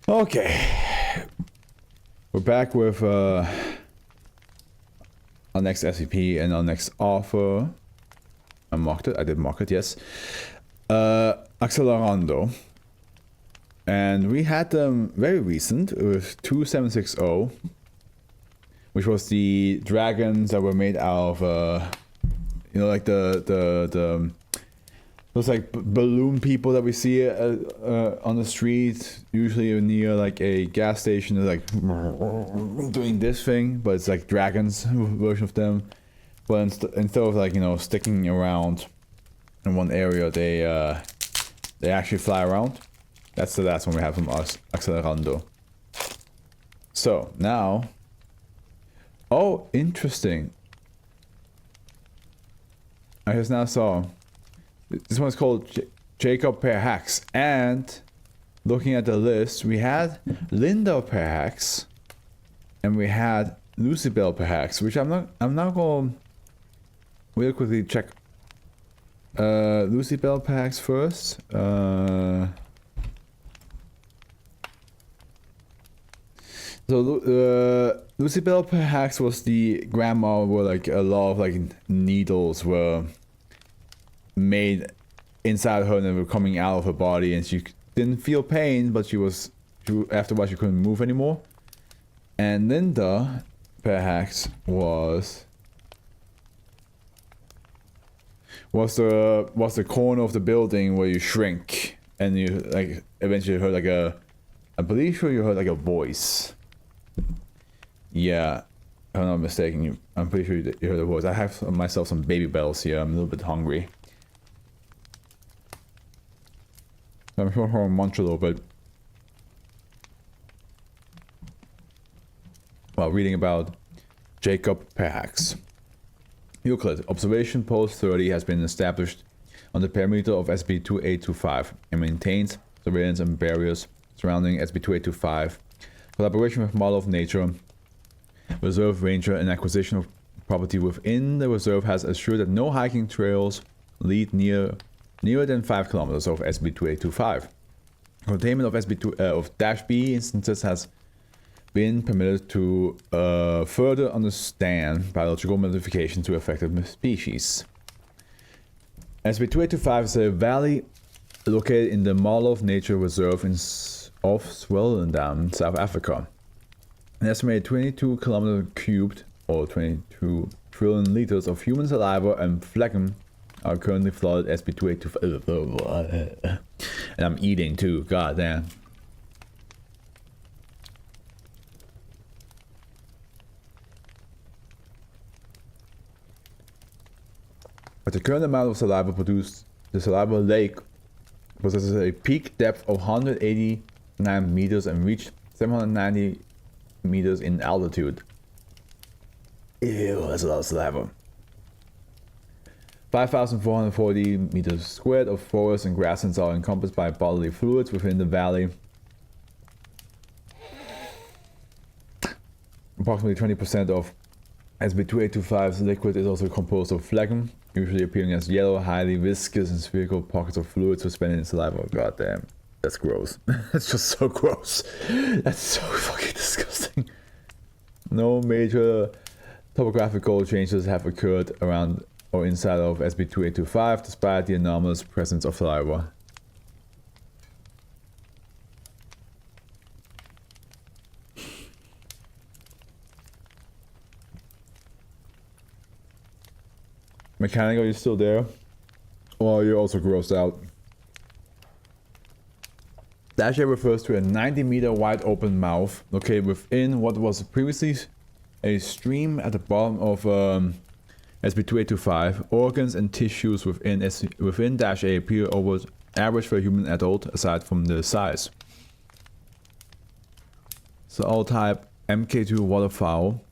Okay, we're back with our next SCP and our next offer. I marked it. I did mark it. Yes. Accelerando. And we had them very recent with 2760, which was the dragons that were made out of, you know, like those like balloon people that we see on the street, usually near like a gas station. They're like doing this thing, but it's like dragons version of them. But instead of like, you know, sticking around in one area, they actually fly around. That's the last one we have from Accelerando. So now, oh, interesting. I just now saw this one's called Jacob Perhacs, and looking at the list, we had Linda Perhacs, and we had Lucibel Perhacs, which I'm not going. We'll quickly check. Lucibel Perhacs first. So Lucibel Perhacs was the grandma where like a lot of like needles were made inside her and they were coming out of her body, and she didn't feel pain, but afterwards she couldn't move anymore. And Linda Perhacs was the corner of the building where you shrink and you like eventually heard like I'm pretty sure you heard like a voice. Yeah, if I'm not mistaken, I'm pretty sure you heard a voice. I have myself some baby bells here. I'm a little bit hungry. I'm sure I'll munch a little bit while reading about Jacob Perhacs. Euclid, observation post 30 has been established on the perimeter of SCP-2825 and maintains surveillance and barriers surrounding SCP-2825. Collaboration with Model of Nature, Reserve Ranger, and acquisition of property within the reserve has assured that no hiking trails lead nearer than 5 kilometers of SCP-2825. Containment of SCP-B instances has been permitted to further understand biological modification to affected species. SCP-2825 is a valley located in the Model of Nature Reserve of Swellendam, South Africa. An estimated 22 kilometers cubed, or 22 trillion liters of human saliva and phlegm are currently flooded SCP-2825. And I'm eating too, god damn. But the current amount of saliva produced, the saliva lake possesses a peak depth of 189 meters and reached 790 meters in altitude. Ew, that's a lot of saliva. 5,440 meters squared of forests and grasslands are encompassed by bodily fluids within the valley. Approximately 20% of SCP-2825's liquid is also composed of phlegm, usually appearing as yellow, highly viscous and spherical pockets of fluid suspended in saliva. God damn, that's gross. That's just so gross. That's so fucking disgusting. No major topographical changes have occurred around or inside of SCP-2825 despite the anomalous presence of saliva. Mechanic, are you still there? Or you're also grossed out? Dash A refers to a 90-meter wide open mouth located within what was previously a stream at the bottom of SCP-2825. Organs and tissues within Dash A appear over average for a human adult, aside from the size. So all type MK2 waterfowl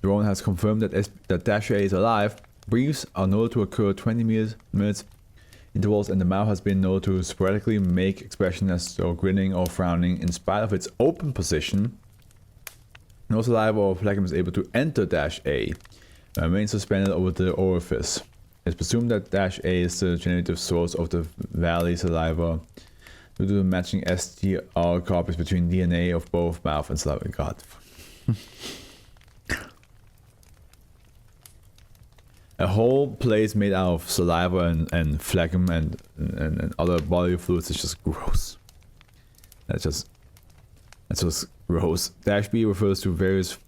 drone has confirmed that Dash A is alive. Breaths are noted to occur 20 minutes intervals, and the mouth has been noted to sporadically make expressions as though grinning or frowning. In spite of its open position, no saliva or phlegm is able to enter Dash A, but remains suspended over the orifice. It's presumed that Dash A is the generative source of the valley saliva due to matching STR copies between DNA of both mouth and saliva. God. A whole place made out of saliva and phlegm and other bodily fluids is just gross. That's just gross. Dash B refers to various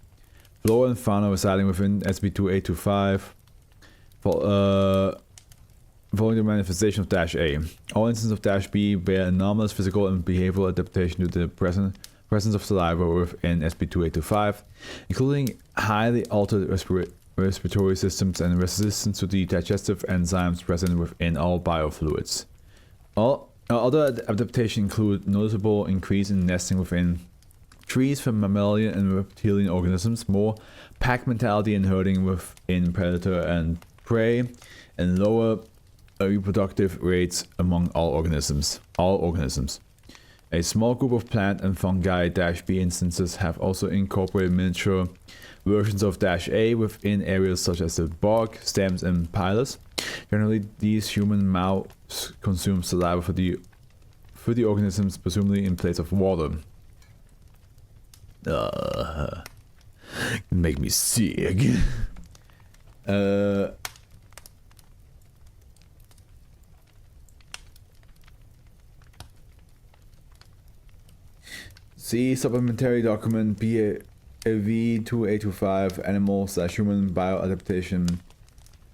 flora and fauna residing within SCP-2825. Following the manifestation of Dash A. All instances of Dash B bear anomalous physical and behavioral adaptation due to the presence of saliva within SCP-2825, including highly altered respiratory systems and resistance to the digestive enzymes present within all biofluids. Other adaptations include noticeable increase in nesting within trees for mammalian and reptilian organisms, more pack mentality and herding within predator and prey, and lower reproductive rates among all organisms. A small group of plant and fungi Dash B instances have also incorporated miniature versions of Dash A within areas such as the bark, stems, and pilus. Generally, these human mouths consume saliva for the organisms, presumably in place of water. Make me sick. See supplementary document PAV2825 animal/human bioadaptation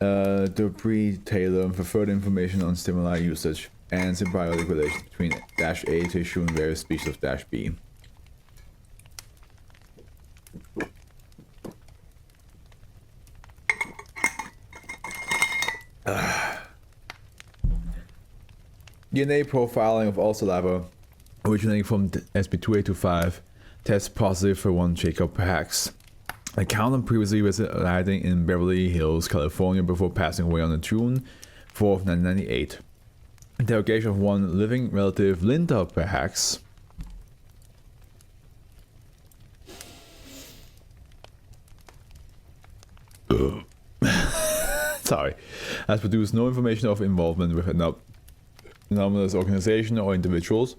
Dupree Taylor for further information on stimuli usage and symbiotic relations between Dash A tissue and various species of Dash B. DNA profiling of all saliva originating from SCP-2825 tests positive for one Jacob Perhacs. I counted previously residing in Beverly Hills, California before passing away on June 4th, 1998. Interrogation of one living relative, Linda Perhacs. Sorry. Has produced no information of involvement with an anomalous organization or individuals.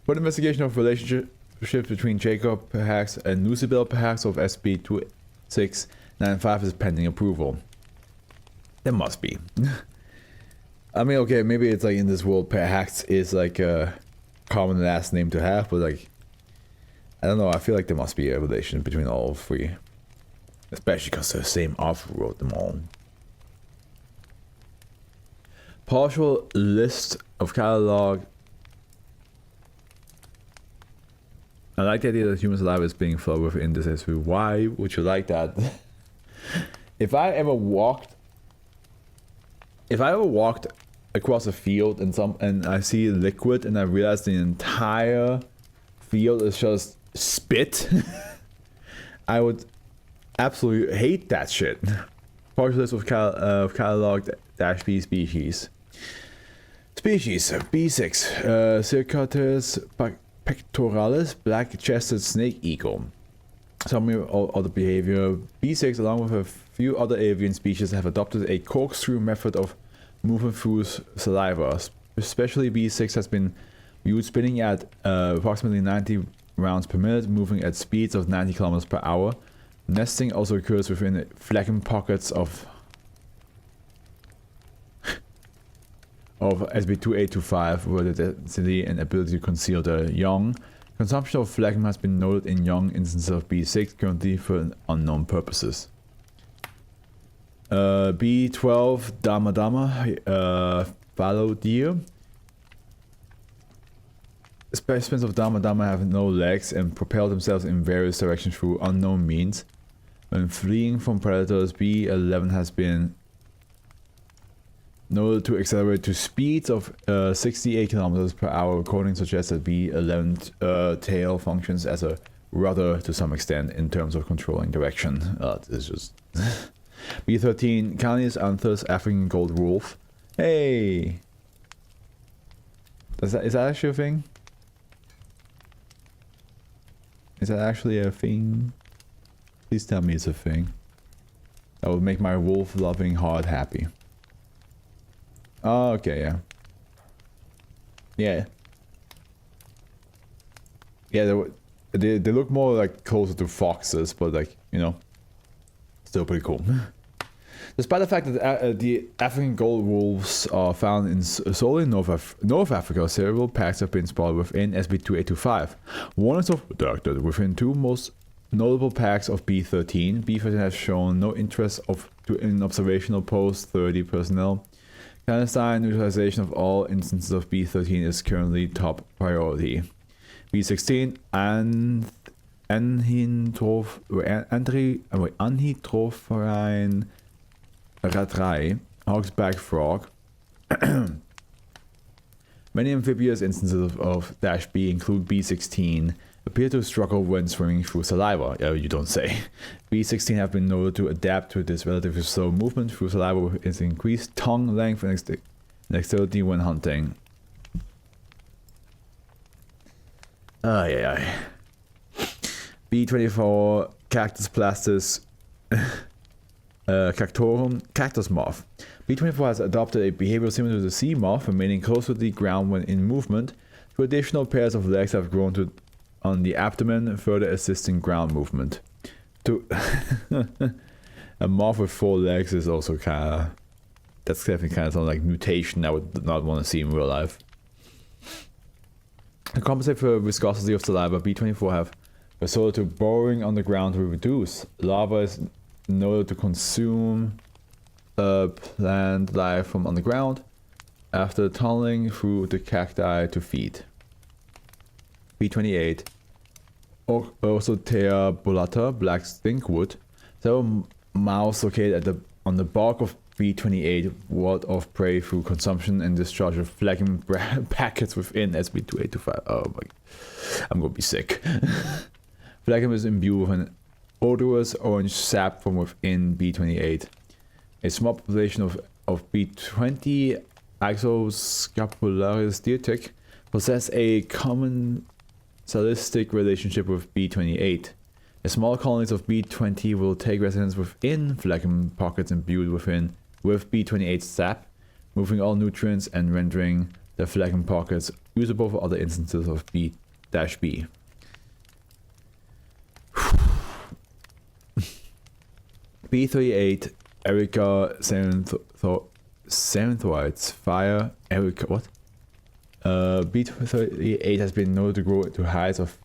But investigation of relationships between Jacob Perhacs and Lucibel Perhacs of SCP-2695 is pending approval. There must be. I mean, okay, maybe it's like in this world, Perhacs is like a common last name to have, but like, I don't know, I feel like there must be a relation between all three. Especially because the same author wrote them all. Partial list of catalog. I like the idea that human saliva is being flowed within this SCP. Why would you like that? If I ever walked across a field and I see liquid and I realize the entire field is just spit, I would absolutely hate that shit. Partial list of catalog Dash B species. Species B6 Circatus pectoralis, black-chested snake eagle. Summary of other behavior. B6, along with a few other avian species, have adopted a corkscrew method of movement through saliva. Especially B6 has been viewed spinning at approximately 90 rounds per minute, moving at speeds of 90 kilometers per hour. Nesting also occurs within phlegm pockets of SCP-2825, where the density and ability to conceal the young. Consumption of phlegm has been noted in young instances of B6, currently for unknown purposes. B12 Dama fallow deer. Specimens of Dama have no legs and propel themselves in various directions through unknown means. When fleeing from predators, B11 has been noted to accelerate to speeds of 68 kilometers per hour. Recordings suggest that B11's tail functions as a rudder to some extent in terms of controlling direction. This is just... B13 Canis anthus African gold wolf. Hey! Is that actually a thing? Is that actually a thing? Please tell me it's a thing. That would make my wolf-loving heart happy. Oh, okay, yeah. Yeah. Yeah, they look more like closer to foxes, but like, you know, still pretty cool. Despite the fact that the African gold wolves are found in solely North Africa, several packs have been spotted within SB2825. One is abducted within two most notable packs of B13. B13 has shown no interest in observational post 30 personnel. Clandestine neutralization of all instances of B13 is currently top priority. B16 and Anhydrophorine Ratrai, Hogsback Frog. Many amphibious instances of -B include B16, appear to struggle when swimming through saliva. You don't say. B16 have been noted to adapt to this relatively slow movement through saliva with its increased tongue length and dexterity when hunting. B24 Cactus Plastis Cactorum Cactus Moth. B24 has adopted a behavior similar to the sea moth, remaining close to the ground when in movement. Two additional pairs of legs have grown on the abdomen, further assisting ground movement. A moth with 4 legs is also kind of... That's definitely kind of something like mutation I would not want to see in real life. To compensate for viscosity of saliva, B24 have resorted to burrowing on the ground to reduce. Larva is noted to consume plant life from underground after tunneling through the cacti to feed. B28 Orsotea bullata, black stinkwood. Several mouths located on the bark of B28 ward off prey through consumption and discharge of phlegm packets within SB2825. Oh my, I'm gonna be sick. Phlegm is imbued with an odorous orange sap from within B28. A small population of B20 Axoscapularis deer tick possess a common salistic relationship with B28. A small colonies of B20 will take residence within phlegm pockets imbued with B28 sap, moving all nutrients and rendering the phlegm pockets usable for other instances of B-B. B38 Erica Xanthoids Fire Erica what? B38 has been noted to grow to heights of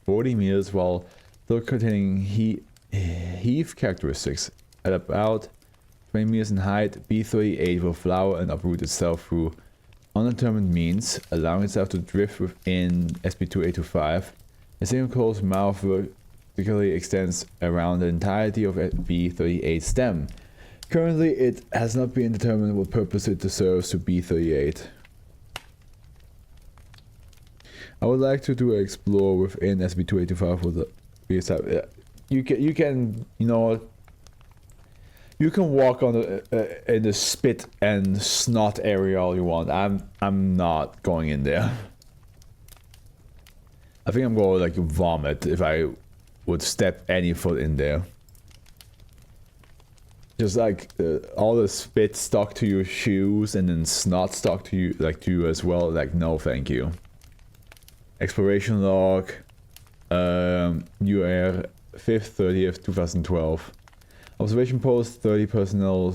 40 meters while still containing heave characteristics. At about 20 meters in height, B38 will flower and uproot itself through undetermined means, allowing itself to drift within SB2825. A single closed mouth vertically extends around the entirety of B38 stem. Currently, it has not been determined what purpose it serves to B38. I would like to do an explore within SB2825 with the you can you know you can walk on the in the spit and snot area all you want. I'm not going in there. I think I'm going to like vomit if I would step any foot in there. Just like all the spit stuck to your shoes and then snot stuck to you as well. Like no, thank you. Exploration log. UR 5th 30th 2012. Observation post 30 personnel.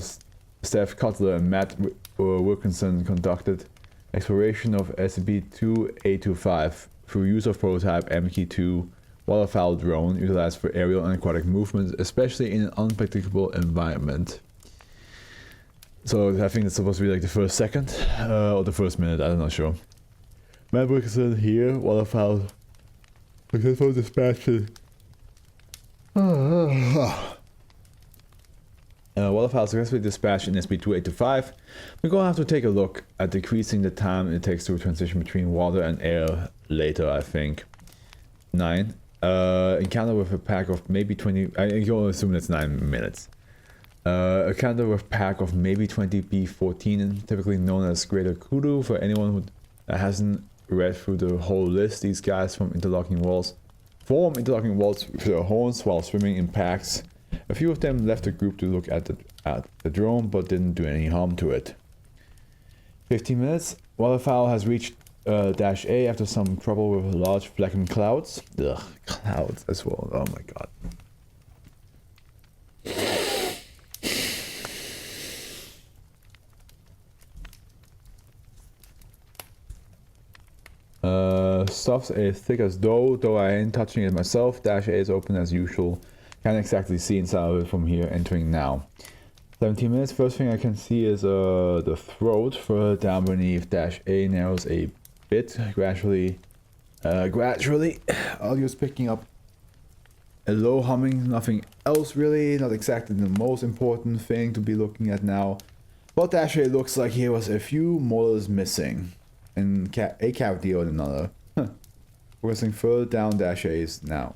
Steph Cutler and Matt Wilkinson conducted exploration of SCP-2825 through use of prototype MK2 waterfowl drone utilized for aerial and aquatic movements, especially in an unpredictable environment. So I think that's supposed to be like the first second or the first minute, I'm not sure. Matt Wilkinson here, waterfowl successful dispatches. Waterfowl successfully dispatched in SB2825. We're going to have to take a look at decreasing the time it takes to transition between water and air later, I think. 9. Encounter with a pack of maybe 20... I can assume that's 9 minutes. Encounter with pack of maybe 20 B14, typically known as Greater Kudu. For anyone who hasn't read through the whole list, these guys form interlocking walls with their horns while swimming in packs. A few of them left the group to look at the drone, but didn't do any harm to it. 15 minutes. Waterfowl has reached Dash A after some trouble with large blackened clouds. Ugh, clouds as well. Oh my god. Stuff's as thick as dough, though I ain't touching it myself. Dash A is open as usual. Can't exactly see inside of it from here, entering now. 17 minutes. First thing I can see is the throat further down beneath. Dash A narrows a bit gradually. Audio's picking up a low humming, nothing else really, not exactly the most important thing to be looking at now. But Dash A looks like here was a few molars missing, and a cavity or another. Progressing further down Dash A's now.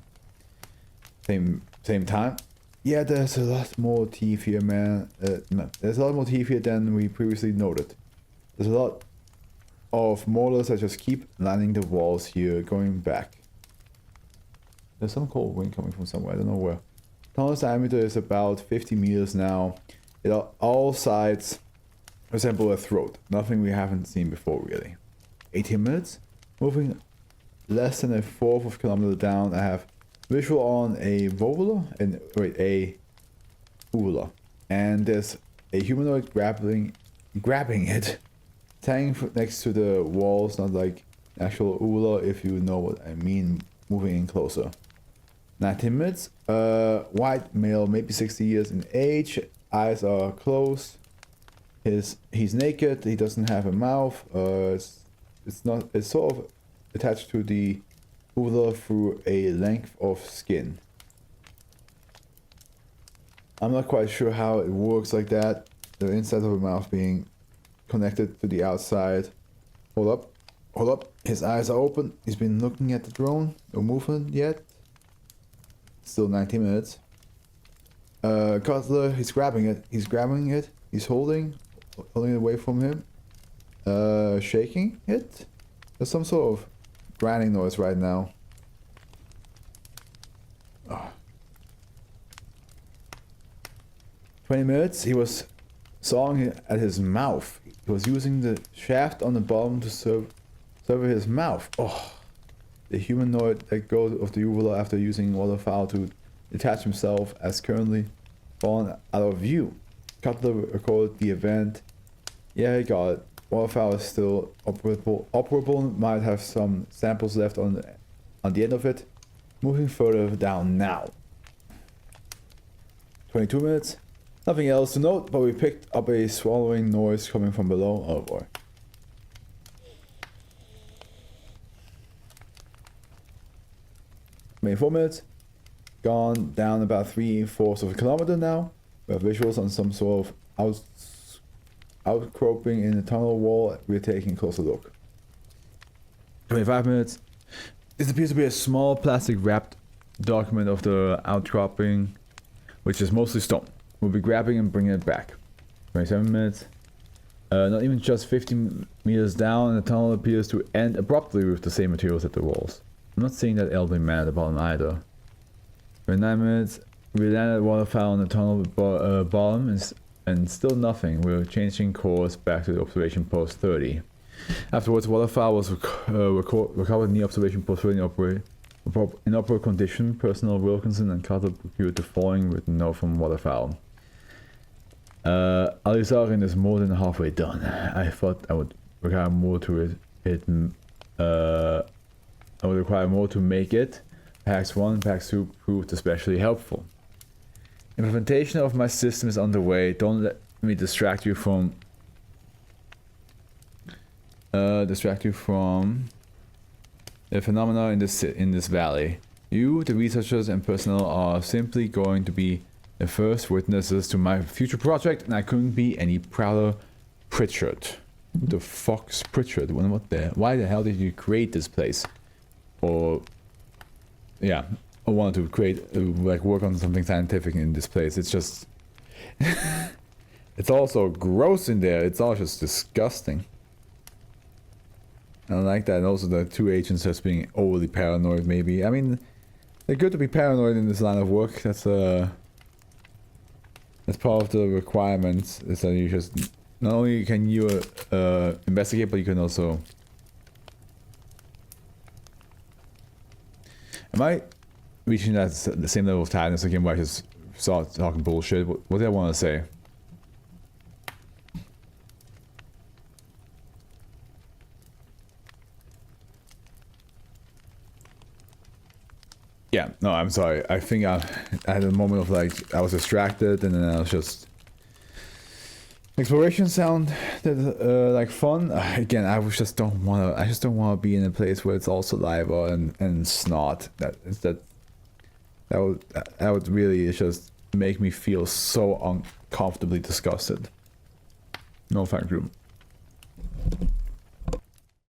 Same time. Yeah, there's a lot more teeth here, man. There's a lot more teeth here than we previously noted. There's a lot of molars that just keep lining the walls here, going back. There's some cold wind coming from somewhere, I don't know where. Tunnel's diameter is about 50 meters now. All sides resemble a throat. Nothing we haven't seen before, really. 18 minutes? Moving less than a fourth of a kilometer down, I have visual on a a uvula. And there's a humanoid grabbing it. Hanging next to the walls, not like actual uvula, if you know what I mean, moving in closer. 19 minutes. White male, maybe 60 years in age. Eyes are closed. He's naked. He doesn't have a mouth. It's sort of attached to the uvula through a length of skin. I'm not quite sure how it works like that. The inside of the mouth being connected to the outside. Hold up. His eyes are open. He's been looking at the drone. No movement yet. Still 19 minutes. Cutler, he's grabbing it. He's holding it away from him. Shaking it. There's some sort of grinding noise right now. Oh. 20 minutes. He was sawing at his mouth. He was using the shaft on the bottom to serve his mouth. Oh, the humanoid let go of the uvula after using waterfowl to detach himself, as currently fallen out of view. Cutler recorded the event. Yeah, he got it. Waterfowl is still operable. Might have some samples left on the end of it. Moving further down now. 22 minutes. Nothing else to note, but we picked up a swallowing noise coming from below. Oh boy. Maybe 4 minutes. Gone down about 3/4 of a kilometer now. We have visuals on some sort of outcropping in the tunnel wall. We're taking a closer look. 25 minutes. This appears to be a small plastic wrapped document of the outcropping, which is mostly stone. We'll be grabbing and bringing it back. 27 minutes. Not even just 50 meters down, the tunnel appears to end abruptly with the same materials at the walls. I'm not seeing that elderly man at the bottom either. 29 minutes. We landed waterfowl on the tunnel bottom and still nothing. We're changing course back to the observation post 30. Afterwards, waterfowl was recovered in the observation post 30 in operable condition. Personnel Wilkinson and Carter procured the following written note from waterfowl. Alizarin is more than halfway done. I thought I would require more to I would require more to make it. Perhacs 1 and Perhacs 2 proved especially helpful. Implementation of my system is underway. Don't let me distract you from the phenomena in this valley. You, the researchers and personnel, are simply going to be the first witnesses to my future project, and I couldn't be any prouder. Pritchard. Who the fuck's Pritchard? Why the hell did you create this place? Or yeah, I wanted to create work on something scientific in this place. It's just it's all so gross in there. It's all just disgusting. I don't like that. And also the two agents just being overly paranoid, maybe. I mean, they're good to be paranoid in this line of work. That's part of the requirements, is that you just not only can you investigate, but you can also Am I reaching that the same level of tiredness again where I just start talking bullshit? What did I want to say? Yeah, no, I'm sorry. I think I had a moment of like, I was distracted and then I was just... Exploration sound like fun. Again, I just don't want to be in a place where it's all saliva and snot. That would really just make me feel so uncomfortably disgusted. No thank you.